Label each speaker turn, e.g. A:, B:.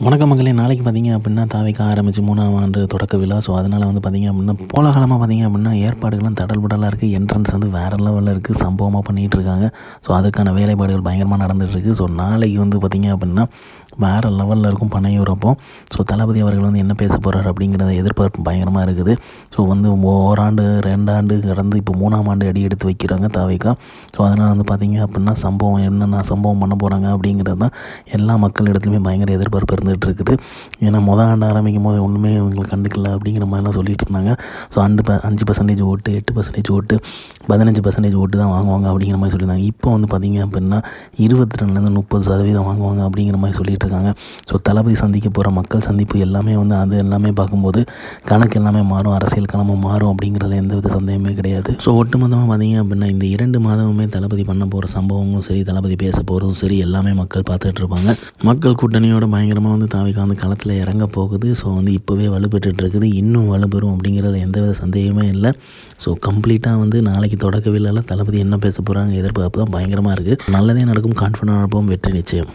A: வணக்கம் மக்களே. நாளைக்கு பார்த்தீங்க அப்படின்னா தாவேக்கா ஆரம்பிச்சு 3ஆம் ஆண்டு தொடக்க விழா. ஸோ அதனால் வந்து பார்த்தீங்க அப்படின்னா கோலாகலமாக பார்த்தீங்க அப்படின்னா ஏற்பாடுகள்லாம் தடல்புடலாக இருக்குது. என்ட்ரன்ஸ் வந்து வேறு லெவலில் இருக்குது. சம்பவமாக பண்ணிகிட்டு இருக்காங்க. ஸோ அதுக்கான வேலைப்பாடுகள் பயங்கரமாக நடந்துகிட்ருக்கு. ஸோ நாளைக்கு வந்து பார்த்தீங்க அப்படின்னா வேறு லெவலில் இருக்கும் பனையூரப்போ. ஸோ தளபதி அவர்கள் வந்து என்ன பேச போகிறார் அப்படிங்கிறத எதிர்பார்ப்பு பயங்கரமாக இருக்குது. ஸோ வந்து ஓராண்டு 2 ஆண்டு கடந்து இப்போ 3ஆம் ஆண்டு அடி எடுத்து வைக்கிறாங்க தாவேக்கா. ஸோ அதனால் வந்து பார்த்தீங்க அப்படின்னா சம்பவம் என்னென்ன சம்பவம் பண்ண போகிறாங்க அப்படிங்கிறது தான் எல்லா மக்களிடத்துலையுமே பயங்கர எதிர்பார்ப்பு இருந்துகிட்டு இருக்குது. ஏன்னா ஆண்டு ஆரம்பிக்கும் போது ஒன்றுமே இவங்களை கண்டுக்கல அப்படிங்கிற மாதிரிலாம் சொல்லிட்டு இருந்தாங்க. ஸோ 5% ஓட்டு, 8% ஓட்டு, 15% ஓட்டு தான் வாங்குவாங்க அப்படிங்கிற மாதிரி சொல்லியிருந்தாங்க. இப்போ வந்து பார்த்திங்க அப்படின்னா 22லேருந்து 30% வாங்குவாங்க அப்படிங்கிற மாதிரி சொல்லிட்டு இருக்காங்க. ஸோ தளபதி சந்திக்க போகிற மக்கள் சந்திப்பு எல்லாமே வந்து அது எல்லாமே பார்க்கும்போது கணக்கு எல்லாமே மாறும், அரசியல் களமும் மாறும் அப்படிங்கிறதுல எந்தவித சந்தேகமே கிடையாது. ஸோ ஒட்டுமொத்தமாக பார்த்திங்க அப்படின்னா இந்த 2 மாதமுமே தளபதி பண்ண போகிற சம்பவங்களும் சரி, தளபதி பேச போகிறதும் சரி எல்லாமே மக்கள் பார்த்துட்டு இருப்பாங்க. மக்கள் கூட்டணியோட பயங்கரமாக வந்து தாவேக்கா வந்து களத்தில் இறங்க போகுது. ஸோ வந்து இப்போவே வலுப்பெற்றுட்டு இருக்குது. இன்னும் வலுப்பெறும் அப்படிங்கிறதுல எந்தவித சந்தேகமே இல்லை. ஸோ கம்ப்ளீட்டாக வந்து நாளைக்கு தொடக்க விழாவில் தளபதி என்ன பேச போகிறாங்க எதிர்பார்ப்பு தான் பயங்கரமாக இருக்குது. நல்லதே நடக்கும், கான்ஃபிடண்டாக இருப்போம், வெற்றி நிச்சயம்.